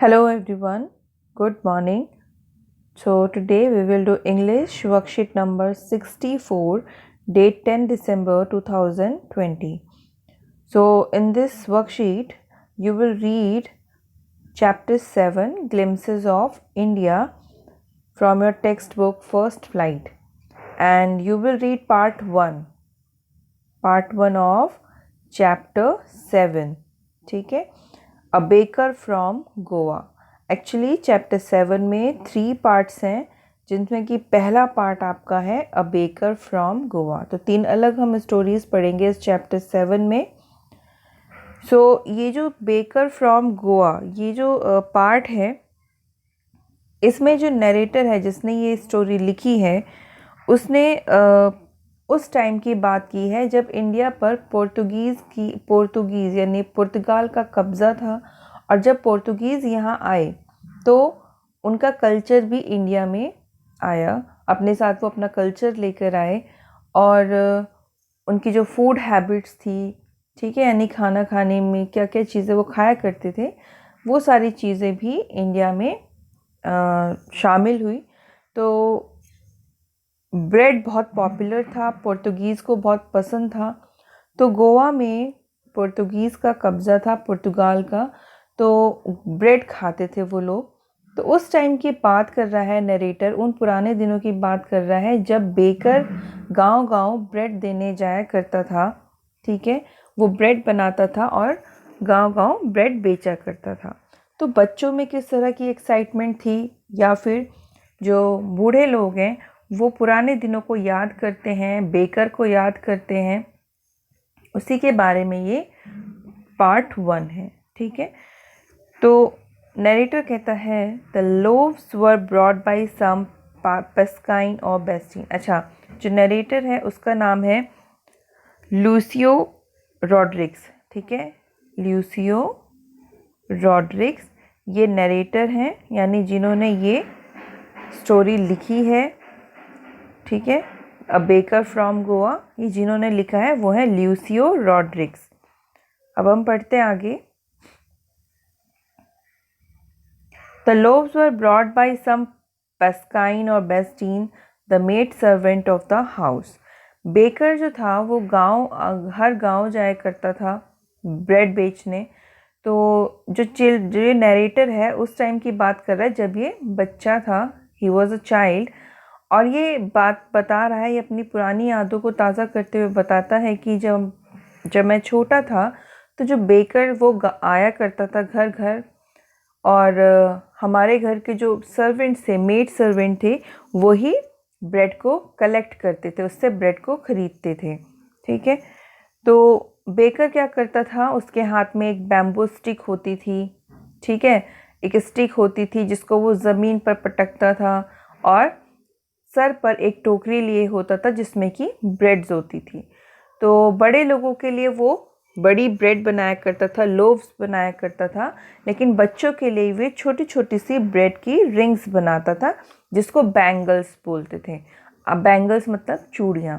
Hello everyone, good morning. So today we will do English worksheet number 64, date 10 December 2020. So in this worksheet you will read chapter 7, Glimpses of India, from your textbook First Flight, and you will read part 1 of chapter 7. ठीक है, a baker from Goa. Actually chapter 7 में 3 parts हैं, जिनमें कि पहला part आपका है a baker from Goa. तो 3 अलग हम स्टोरीज पढ़ेंगे इस चैप्टर 7 में. ये जो बेकर फ्रॉम गोवा, ये जो पार्ट है, इसमें जो नरेटर है जिसने ये स्टोरी लिखी है, उसने उस टाइम की बात की है जब इंडिया पर पोर्तुगीज़ यानी पुर्तगाल का कब्ज़ा था. और जब पोर्तुगीज़ यहाँ आए तो उनका कल्चर भी इंडिया में आया. अपने साथ वो अपना कल्चर लेकर आए और उनकी जो फूड हैबिट्स थी, ठीक है, यानी खाना खाने में क्या क्या चीज़ें वो खाया करते थे, वो सारी चीज़ें भी इंडिया में शामिल हुई. तो ब्रेड बहुत पॉपुलर था, पोर्तुगीज़ को बहुत पसंद था. तो गोवा में पोर्तुगीज़ का कब्ज़ा था, पुर्तगाल का, तो ब्रेड खाते थे वो लोग. तो उस टाइम की बात कर रहा है नरेटर, उन पुराने दिनों की बात कर रहा है जब बेकर गांव-गांव ब्रेड देने जाया करता था. ठीक है, वो ब्रेड बनाता था और गांव-गांव ब्रेड बेचा करता था. तो बच्चों में किस तरह की एक्साइटमेंट थी, या फिर जो बूढ़े लोग हैं वो पुराने दिनों को याद करते हैं, बेकर को याद करते हैं, उसी के बारे में ये पार्ट 1 है. ठीक है, तो नरेटर कहता है the loaves were brought by some पेस्काइन और बेस्टीन. अच्छा, जो नरेटर है उसका नाम है लूसियो रॉड्रिक्स. ठीक है, लूसियो रॉड्रिक्स ये नरेटर हैं, यानी जिन्होंने ये स्टोरी लिखी है. ठीक है, अ बेकर फ्रॉम गोवा, ये जिन्होंने लिखा है वो है लूसियो रॉड्रिक्स. अब हम पढ़ते हैं आगे. The loaves were brought by some पेस्काइन और बेस्टीन, the maid servant of the house. Baker जो था वो हर गांव जाया करता था ब्रेड बेचने. तो जो नरेटर है उस टाइम की बात कर रहा है जब ये बच्चा था, ही वॉज अ चाइल्ड. और ये बात बता रहा है, ये अपनी पुरानी यादों को ताज़ा करते हुए बताता है कि जब मैं छोटा था तो जो बेकर वो आया करता था घर घर, और हमारे घर के जो सर्वेंट थे, मेड सर्वेंट थे, वही ब्रेड को कलेक्ट करते थे, उससे ब्रेड को ख़रीदते थे. ठीक है, तो बेकर क्या करता था, उसके हाथ में एक बैम्बू स्टिक होती थी. ठीक है, एक स्टिक होती थी जिसको वो ज़मीन पर पटकता था, और सर पर एक टोकरी लिए होता था जिसमें कि ब्रेड्स होती थी. तो बड़े लोगों के लिए वो बड़ी ब्रेड बनाया करता था, लोव्स बनाया करता था, लेकिन बच्चों के लिए वे छोटी छोटी सी ब्रेड की रिंग्स बनाता था, जिसको बैंगल्स बोलते थे. अब बैंगल्स मतलब चूड़ियाँ.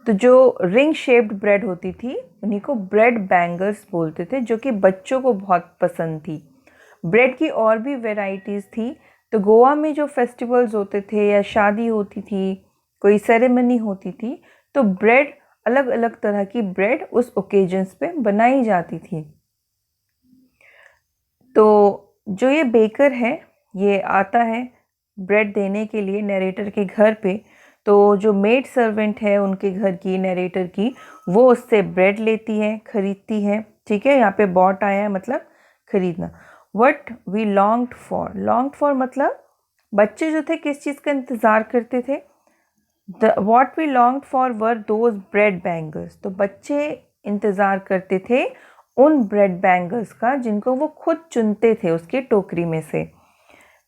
तो जो रिंग शेप्ड ब्रेड होती थी उन्हीं को ब्रेड बैंगल्स बोलते थे, जो कि बच्चों को बहुत पसंद थी. ब्रेड की और भी वेराइटीज़ थी. तो गोवा में जो फेस्टिवल्स होते थे या शादी होती थी, कोई सेरेमनी होती थी, तो ब्रेड अलग अलग तरह की ब्रेड उस ओकेजन्स पे बनाई जाती थी. तो जो ये बेकर है ये आता है ब्रेड देने के लिए नरेटर के घर पे. तो जो मेड सर्वेंट है उनके घर की, नरेटर की, वो उससे ब्रेड लेती है, ख़रीदती है. ठीक है, यहाँ पे बॉट आया है मतलब ख़रीदना. वट वी लॉन्ग्ड फॉर मतलब बच्चे जो थे किस चीज़ का इंतज़ार करते थे. What we longed for were those bread bangles. तो बच्चे इंतज़ार करते थे उन ब्रेड बैंगल्स का जिनको वो खुद चुनते थे उसकी टोकरी में से.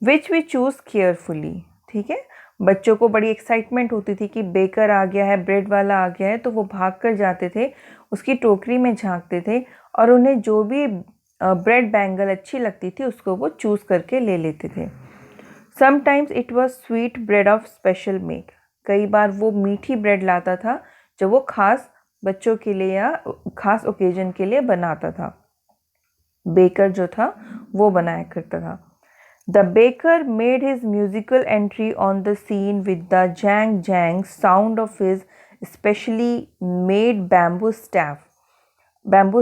Which we choose carefully. ठीक है, बच्चों को बड़ी एक्साइटमेंट होती थी कि बेकर आ गया है, ब्रेड वाला आ गया है, तो वो भाग कर जाते थे, उसकी टोकरी में झांकते थे, और उन्हें जो भी ब्रेड बैंगल अच्छी लगती थी उसको वो चूज़ करके ले लेते थे. Sometimes it was sweet bread of special make. कई बार वो मीठी ब्रेड लाता था जो वो खास बच्चों के लिए या खास ओकेजन के लिए बनाता था. बेकर जो था वो बनाया करता था। The baker made his musical entry on the scene with the jhang jhang sound of his specially made bamboo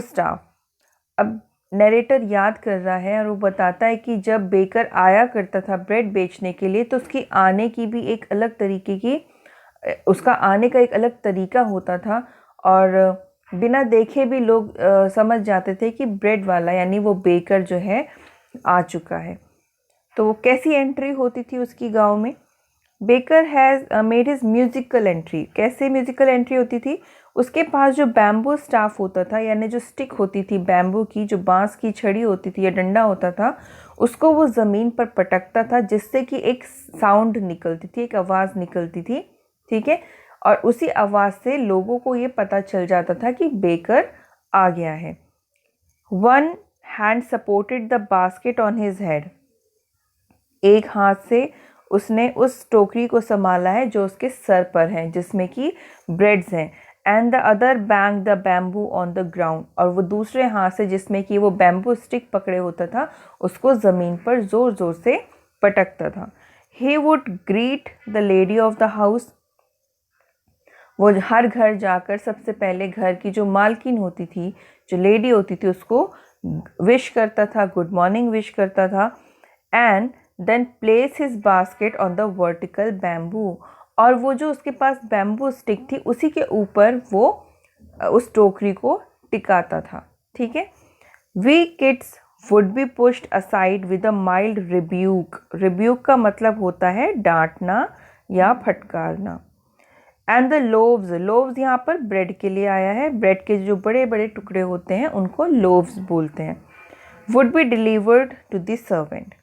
staff. अब नरेटर याद कर रहा है और वो बताता है कि जब बेकर आया करता था ब्रेड बेचने के लिए तो उसकी आने की भी एक अलग तरीके की उसका आने का एक अलग तरीका होता था और बिना देखे भी लोग समझ जाते थे कि ब्रेड वाला यानी वो बेकर जो है आ चुका है। तो वो कैसी एंट्री होती थी उसकी गांव में? Baker has made his musical entry. कैसे म्यूजिकल एंट्री होती थी? उसके पास जो बैम्बू स्टाफ होता था यानी जो स्टिक होती थी बैम्बू की, जो बांस की छड़ी होती थी या डंडा होता था, उसको वो ज़मीन पर पटकता था जिससे कि एक साउंड निकलती थी, एक आवाज़ निकलती थी। ठीक है, और उसी आवाज़ से लोगों को ये पता चल जाता था कि बेकर आ गया है। One hand supported the basket on his head. एक हाथ से उसने उस टोकरी को संभाला है जो उसके सर पर है जिसमें कि ब्रेड्स हैं। And the other bang the bamboo on the ground, और वो दूसरे हाथ से जिसमें कि वो बैम्बू स्टिक पकड़े होता था उसको ज़मीन पर ज़ोर ज़ोर से पटकता था। He would greet the lady of the house. वो हर घर जाकर सबसे पहले घर की जो मालकिन होती थी, जो लेडी होती थी, उसको विश करता था, गुड मॉर्निंग विश करता था। And then place his basket on the vertical bamboo, और वो जो उसके पास बैम्बू स्टिक थी उसी के ऊपर वो उस टोकरी को टिकाता था। ठीक है, we kids would be pushed aside with a mild rebuke. Rebuke का मतलब होता है डांटना या फटकारना। एंड द लोव्स, लोव्स यहाँ पर ब्रेड के लिए आया है। ब्रेड के जो बड़े बड़े टुकड़े होते हैं उनको लोव्स बोलते हैं। Would be delivered to the servant.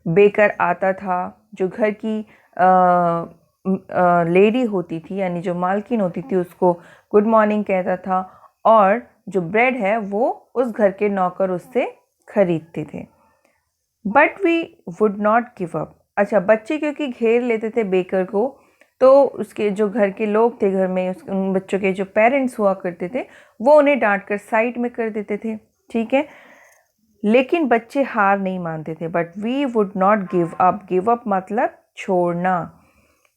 Baker आता था, जो घर की लेडी होती थी यानी जो मालकिन होती थी उसको गुड मॉर्निंग कहता था, और जो ब्रेड है वो उस घर के नौकर उससे खरीदते थे। But we would not give up. अच्छा, बच्चे क्योंकि घेर लेते थे बेकर को, तो उसके जो घर के लोग थे, घर में उन बच्चों के जो पेरेंट्स हुआ करते थे, वो उन्हें डांट कर साइड में कर देते थे। ठीक है, लेकिन बच्चे हार नहीं मानते थे। But we would not give up. Give up मतलब छोड़ना।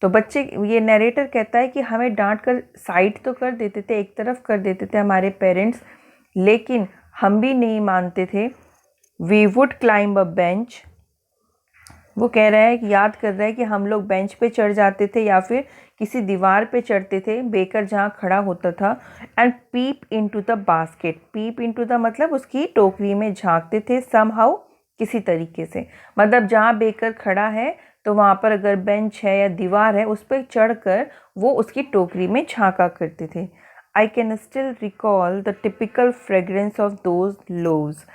तो बच्चे, ये नरेटर कहता है कि हमें डांट कर साइड तो कर देते थे, एक तरफ कर देते थे हमारे पेरेंट्स, लेकिन हम भी नहीं मानते थे। We would climb a bench. वो कह रहा है कि याद कर रहा है कि हम लोग बेंच पे चढ़ जाते थे या फिर किसी दीवार पे चढ़ते थे, बेकर जहाँ खड़ा होता था। And peep into the basket. Peep into the मतलब उसकी टोकरी में झांकते थे, समहाउ किसी तरीके से। मतलब जहाँ बेकर खड़ा है तो वहाँ पर अगर बेंच है या दीवार है उस पर चढ़कर वो उसकी टोकरी में झांका करते थे। I can still recall the typical fragrance of those loaves.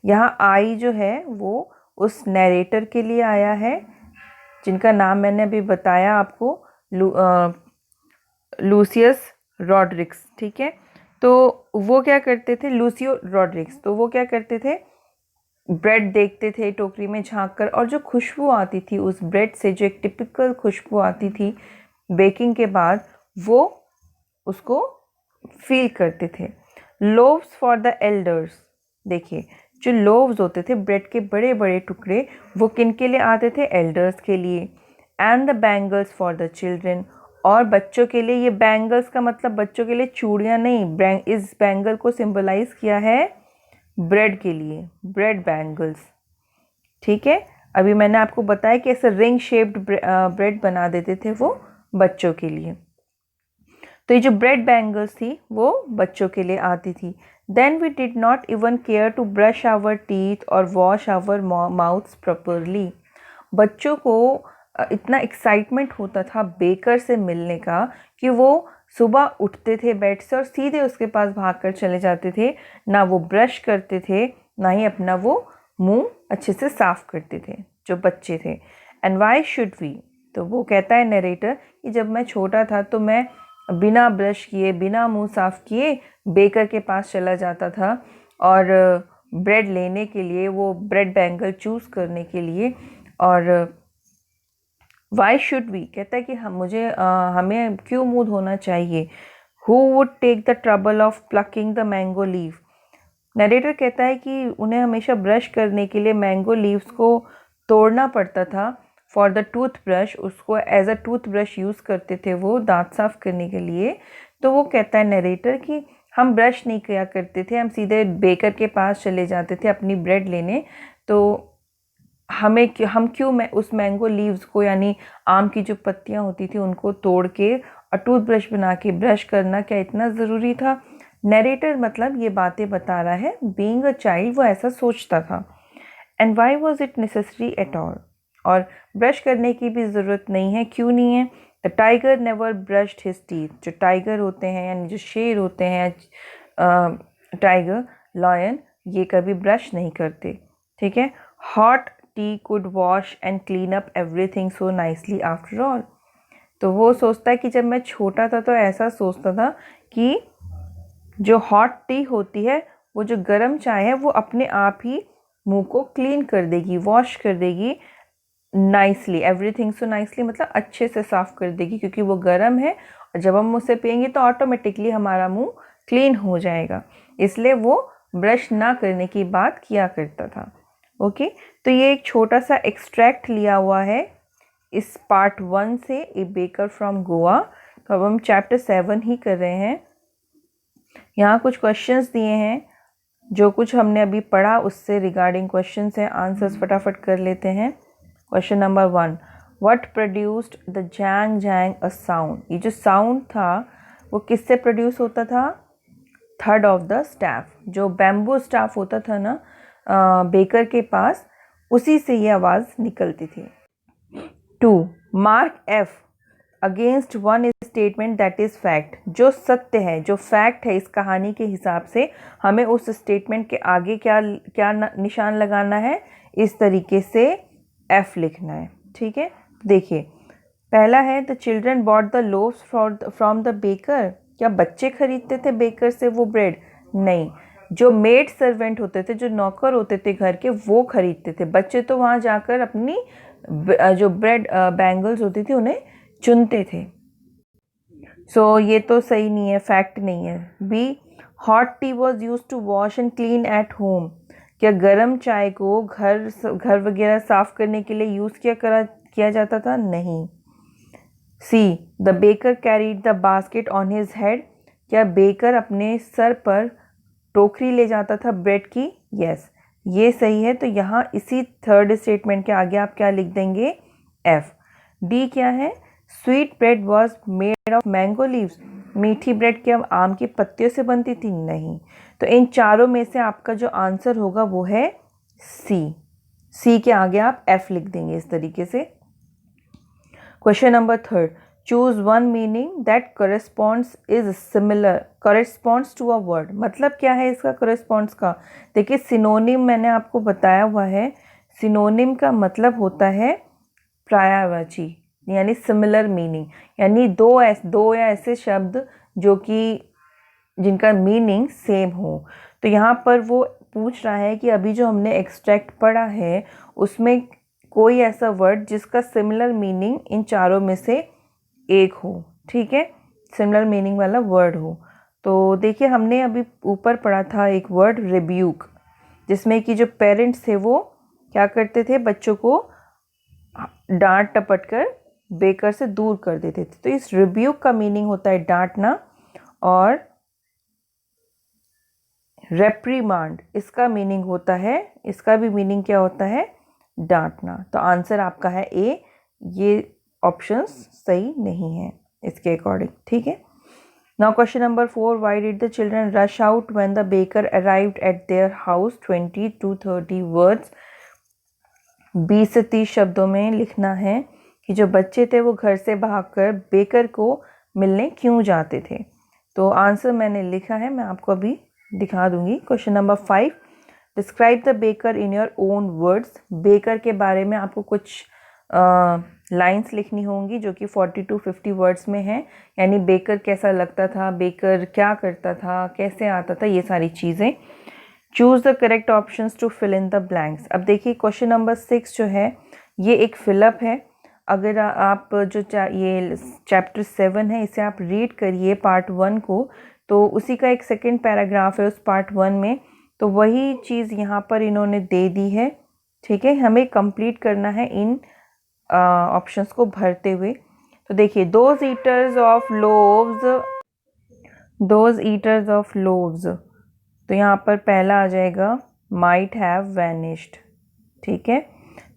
यहाँ आई जो है वो उस नरेटर के लिए आया है जिनका नाम मैंने अभी बताया आपको, लूसियस रॉड्रिक्स। ठीक है, तो वो क्या करते थे, लूसियो रॉड्रिक्स, तो वो क्या करते थे, ब्रेड देखते थे टोकरी में झांक कर, और जो खुशबू आती थी उस ब्रेड से, जो एक टिपिकल खुशबू आती थी बेकिंग के बाद, वो उसको फील करते थे। Loaves for the elders. देखिए, जो लोव्स होते थे ब्रेड के बड़े बड़े टुकड़े, वो किन के लिए आते थे? एल्डर्स के लिए। And the bangles for the children, और बच्चों के लिए। ये बैंगल्स का मतलब बच्चों के लिए चूड़ियाँ नहीं, इस बैंगल को सिंबलाइज किया है ब्रेड के लिए, ब्रेड बैंगल्स। ठीक है, अभी मैंने आपको बताया कि ऐसे रिंग शेप्ड ब्रेड बना देते थे वो बच्चों के लिए। तो ये जो ब्रेड बैंगल्स थी वो बच्चों के लिए आती थी। Then we did not even care to brush our teeth और वॉश आवर माउथ्स प्रॉपरली। बच्चों को इतना एक्साइटमेंट होता था बेकर से मिलने का कि वो सुबह उठते थे बेड से और सीधे उसके पास भागकर चले जाते थे। ना वो ब्रश करते थे, ना ही अपना वो मुंह अच्छे से साफ करते थे जो बच्चे थे। एंड वाई शुड वी, तो वो कहता है नरेटर कि जब मैं छोटा था तो मैं बिना ब्रश किए, बिना मुंह साफ किए बेकर के पास चला जाता था और ब्रेड लेने के लिए, वो ब्रेड बैंगल चूज़ करने के लिए। और वाई शुड वी, कहता है कि हमें क्यों मुंह धोना चाहिए। Who would take the trouble of plucking the mango leaf, narrator कहता है कि उन्हें हमेशा ब्रश करने के लिए मैंगो लीव्स को तोड़ना पड़ता था फॉर द टूथब्रश, उसको एज अ टूथब्रश यूज़ करते थे वो दांत साफ करने के लिए। तो वो कहता है नरेटर कि हम ब्रश नहीं किया करते थे, हम सीधे बेकर के पास चले जाते थे अपनी ब्रेड लेने। तो हम क्यों उस मैंगो लीव्स को यानी आम की जो पत्तियां होती थी उनको तोड़ के और टूथब्रश बना के ब्रश करना क्या इतना ज़रूरी था। नरेटर मतलब ये बातें बता रहा है, बीइंग अ चाइल्ड वो ऐसा सोचता था। And why was it necessary at all, और ब्रश करने की भी ज़रूरत नहीं है, क्यों नहीं है। The tiger never brushed his teeth, जो टाइगर होते हैं यानी जो शेर होते हैं, टाइगर लॉयन, ये कभी ब्रश नहीं करते, ठीक है। Hot T could wash and clean up everything so nicely after all. तो वो सोचता है कि जब मैं छोटा था तो ऐसा सोचता था कि जो हॉट टी होती है, वो जो गर्म चाय है, वो अपने आप ही मुंह को क्लीन कर देगी, वॉश कर देगी नाइसली, एवरीथिंग सो नाइसली मतलब अच्छे से साफ़ कर देगी, क्योंकि वो गर्म है और जब हम उसे पियेंगे तो ऑटोमेटिकली हमारा मुंह क्लीन हो जाएगा। इसलिए वो ब्रश ना करने की बात किया करता था। ओके, तो ये एक छोटा सा एक्सट्रैक्ट लिया हुआ है इस पार्ट 1 से, ए बेकर फ्रॉम गोवा। तो अब हम चैप्टर 7 ही कर रहे हैं। यहाँ कुछ क्वेश्चंस दिए हैं, जो कुछ हमने अभी पढ़ा उससे रिगार्डिंग क्वेश्चंस हैं, आंसर्स फटाफट कर लेते हैं। Question number 1, what produced the jhang jhang a sound. ये जो साउंड था वो किससे प्रोड्यूस होता था? थर्ड ऑफ द स्टाफ, जो बैम्बू स्टाफ होता था ना बेकर के पास, उसी से ये आवाज़ निकलती थी। 2, mark F against one statement that is fact. जो सत्य है, जो फैक्ट है इस कहानी के हिसाब से, हमें उस स्टेटमेंट के आगे क्या क्या निशान लगाना है, इस तरीके से एफ लिखना है, ठीक है। देखिए, पहला है the children bought the loaves from the baker. क्या बच्चे खरीदते थे बेकर से वो ब्रेड? नहीं, जो मेड सर्वेंट होते थे, जो नौकर होते थे घर के, वो खरीदते थे। बच्चे तो वहाँ जाकर अपनी जो ब्रेड बैंगल्स होती थी उन्हें चुनते थे। सो ये तो सही नहीं है, फैक्ट नहीं है। B, hot tea was use to wash and clean at home. क्या गर्म चाय को घर वगैरह साफ करने के लिए यूज़ किया जाता था? नहीं। See, the baker carried the basket on his head. क्या बेकर अपने सर पर टोकरी ले जाता था ब्रेड की? यस, ये सही है। तो यहाँ इसी थर्ड स्टेटमेंट के आगे आप क्या लिख देंगे? एफ। डी क्या है? Sweet bread was made of mango leaves. मीठी ब्रेड क्या आम की पत्तियों से बनती थी? नहीं। तो इन चारों में से आपका जो आंसर होगा वो है सी। सी के आगे आप एफ लिख देंगे इस तरीके से। Question number 3, choose one meaning that corresponds to a word. मतलब क्या है इसका कॉरेस्पॉन्ड्स का? देखिए, सिनोनिम मैंने आपको बताया हुआ है। सिनोनिम का मतलब होता है पर्यायवाची, यानी सिमिलर मीनिंग, यानी दो या ऐसे शब्द जो कि जिनका मीनिंग सेम हो। तो यहाँ पर वो पूछ रहा है कि अभी जो हमने एक्सट्रैक्ट पढ़ा है उसमें कोई ऐसा वर्ड जिसका सिमिलर मीनिंग इन चारों में से एक हो, ठीक है, सिमिलर मीनिंग वाला वर्ड हो। तो देखिए, हमने अभी ऊपर पढ़ा था एक वर्ड रिब्यूक, जिसमें कि जो पेरेंट्स थे वो क्या करते थे, बच्चों को डांट टपट कर बेकर से दूर कर देते थे। तो इस रिब्यूक का मीनिंग होता है डांटना, और रेप्रीमांड इसका मीनिंग होता है, इसका भी मीनिंग क्या होता है? डांटना। तो आंसर आपका है ए, ये ऑप्शंस सही नहीं है इसके अकॉर्डिंग, ठीक है। Now question number 4, why did the children rush out when the baker arrived at their house? 20 to 30 words, 20 से 30 शब्दों में लिखना है कि जो बच्चे थे वो घर से भागकर बेकर को मिलने क्यों जाते थे। तो आंसर मैंने लिखा है, मैं आपको अभी दिखा दूंगी। Question number 5, describe the baker in your own words. Baker के बारे में आपको कुछ लाइंस लिखनी होंगी जो कि 40 to 50 वर्ड्स में हैं, यानी बेकर कैसा लगता था, बेकर क्या करता था, कैसे आता था, ये सारी चीज़ें। Choose the correct options to fill in the blanks. अब देखिए, क्वेश्चन नंबर 6 जो है ये एक फिलअप है। अगर आप जो ये चैप्टर 7 है इसे आप रीड करिए पार्ट 1 को, तो उसी का एक सेकेंड पैराग्राफ है उस पार्ट 1 में तो वही चीज़ यहाँ पर इन्होंने दे दी है। ठीक है, हमें कंप्लीट करना है इन ऑप्शंस को भरते हुए। तो देखिए, दोज ईटर्स ऑफ लोव्स, तो यहाँ पर पहला आ जाएगा माइट हैव वैनिश्ड। ठीक है,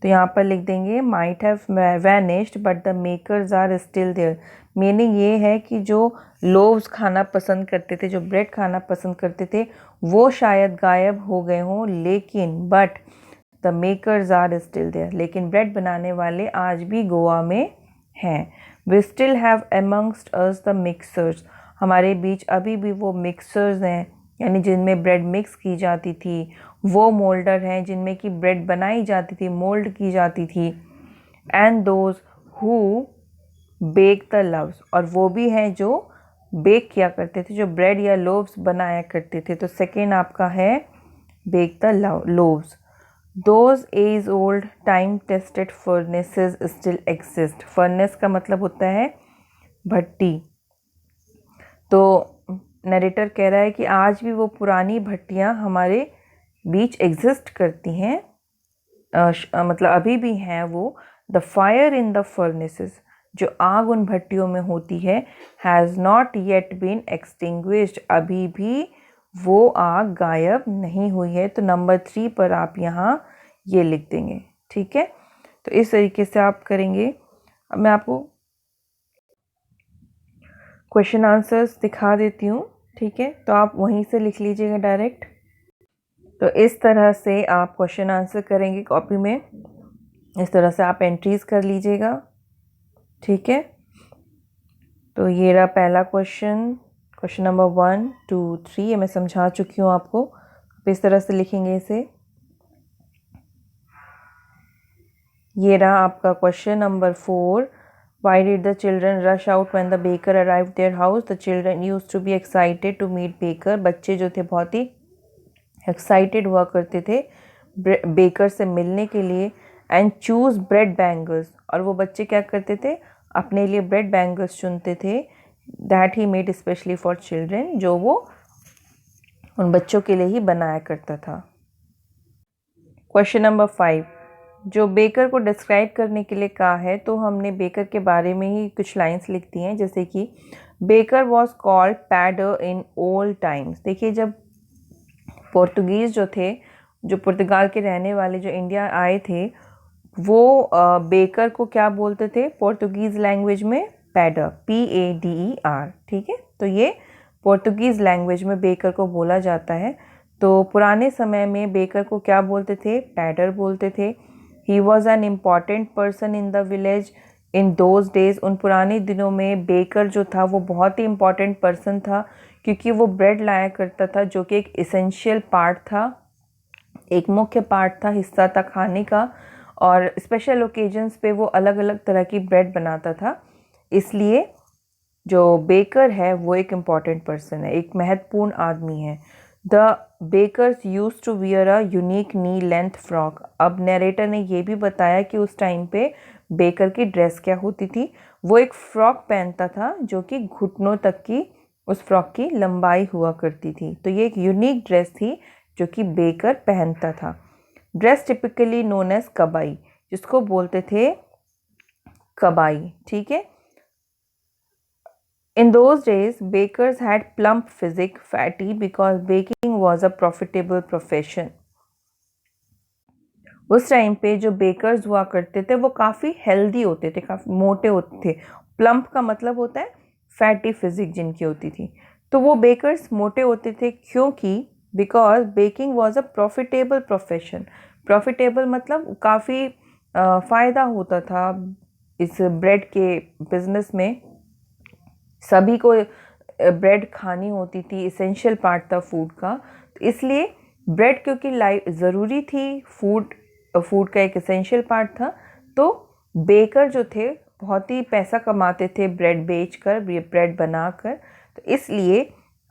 तो यहाँ पर लिख देंगे might have vanished but the makers are still there. मीनिंग ये है कि जो लोव्स खाना पसंद करते थे, जो ब्रेड खाना पसंद करते थे, वो शायद गायब हो गए हों, लेकिन but the makers are still there, लेकिन ब्रेड बनाने वाले आज भी गोवा में हैं। We still have amongst us the mixers, हमारे बीच अभी भी वो मिक्सर्स हैं, यानी जिनमें ब्रेड मिक्स की जाती थी। वो मोल्डर हैं जिनमें कि ब्रेड बनाई जाती थी, मोल्ड की जाती थी। And those who bake the loaves, और वो भी हैं जो बेक किया करते थे, जो ब्रेड या लोव्स बनाया करते थे। तो सेकेंड आपका है bake the loaves. Those as old time tested furnaces still exist. Furnace का मतलब होता है भट्टी। तो नरेटर कह रहा है कि आज भी वो पुरानी भट्टियाँ हमारे बीच एग्जिस्ट करती हैं, मतलब अभी भी हैं वो। The fire in the furnaces, जो आग उन भट्टियों में होती है, has not yet been extinguished, अभी भी वो आग गायब नहीं हुई है। तो नंबर 3 पर आप यहाँ ये लिख देंगे। ठीक है, तो इस तरीके से आप करेंगे। अब मैं आपको क्वेश्चन आंसर्स दिखा देती हूँ। ठीक है, तो आप वहीं से लिख लीजिएगा डायरेक्ट। तो इस तरह से आप क्वेश्चन आंसर करेंगे कॉपी में, इस तरह से आप एंट्रीज कर लीजिएगा। ठीक है, तो ये रहा पहला क्वेश्चन, क्वेश्चन नंबर 1, 2, 3, ये मैं समझा चुकी हूँ आपको। आप इस तरह से लिखेंगे इसे। ये रहा आपका question number 4, Why did the children rush out when the baker arrived their house? The children used to be excited to meet baker. बच्चे जो थे बहुत ही एक्साइटेड हुआ करते थे बेकर से मिलने के लिए। एंड चूज़ ब्रेड बैंगल्स, और वो बच्चे क्या करते थे, अपने लिए ब्रेड बैंगल्स चुनते थे। That he made specially for children, जो वो उन बच्चों के लिए ही बनाया करता था। क्वेश्चन नंबर 5, जो बेकर को डिस्क्राइब करने के लिए कहा है, तो हमने बेकर के बारे में ही कुछ लाइंस लिख दी हैं, जैसे कि baker was called pader in old times. देखिए, जब पोर्तुगीज़ जो थे, जो पुर्तगाल के रहने वाले जो इंडिया आए थे, वो बेकर को क्या बोलते थे पोर्तुगीज़ लैंग्वेज में? पैडर, PADER। ठीक है, तो ये पोर्तुगीज़ लैंग्वेज में बेकर को बोला जाता है। तो पुराने समय में बेकर को क्या बोलते थे? पैडर बोलते थे। He was an important person in the village in those days. उन पुराने दिनों में बेकर जो था वो बहुत ही इम्पॉर्टेंट पर्सन था, क्योंकि वो ब्रेड लाया करता था, जो कि एक इसेंशियल पार्ट था, एक मुख्य पार्ट था, हिस्सा था खाने का। और स्पेशल ओकेजन्स पे वो अलग अलग तरह की ब्रेड बनाता था। इसलिए जो बेकर है वो एक इम्पॉर्टेंट पर्सन है, एक महत्वपूर्ण आदमी है। The bakers use to wear a unique knee length frock. अब नरेटर ने ये भी बताया कि उस टाइम पे बेकर की ड्रेस क्या होती थी। वो एक फ्रॉक पहनता था जो कि घुटनों तक की उस फ्रॉक की लंबाई हुआ करती थी। तो ये एक यूनिक ड्रेस थी जो कि बेकर पहनता था। ड्रेस टिपिकली नोन एज कबाई, जिसको बोलते थे कबाई। ठीक है, In those days, bakers had plump physique, fatty, because baking was a profitable profession. उस टाइम पे जो बेकर्स हुआ करते थे वो काफ़ी हेल्दी होते थे, काफ़ी मोटे होते थे। प्लम्प का मतलब होता है फैटी फिजिक जिनकी होती थी। तो वो बेकर्स मोटे होते थे क्योंकि because baking was a profitable profession. Profitable मतलब काफ़ी फ़ायदा होता था इस ब्रेड के बिजनेस में। सभी को ब्रेड खानी होती थी, इसेंशियल पार्ट था फूड का। तो इसलिए ब्रेड क्योंकि लाइफ ज़रूरी थी, फूड का एक इसेंशियल पार्ट था, तो बेकर जो थे बहुत ही पैसा कमाते थे ब्रेड बेचकर, ब्रेड बनाकर। तो इसलिए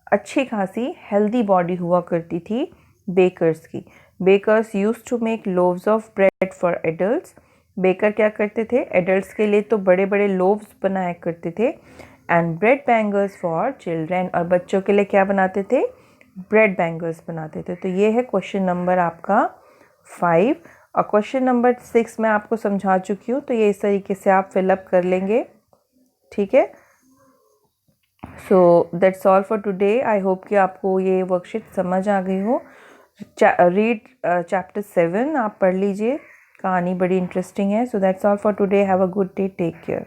अच्छी खासी हेल्दी बॉडी हुआ करती थी बेकर्स की। Bakers use to make loaves of bread for adults. Baker क्या करते थे? एडल्ट्स के लिए तो बड़े बड़े लोव्स बनाया करते थे। And bread bangles for children, और बच्चों के लिए क्या बनाते थे? ब्रेड बैंगल्स बनाते थे। तो ये है क्वेश्चन नंबर आपका 5। और क्वेश्चन नंबर 6 मैं आपको समझा चुकी हूँ, तो ये इस तरीके से आप फिलअप कर लेंगे, ठीक है। So that's all for today. I hope कि आपको ये वर्कशीट समझ आ गई हो। रीड चैप्टर 7 आप पढ़ लीजिए, कहानी बड़ी इंटरेस्टिंग है। So that's all for today. Have a good day, take care.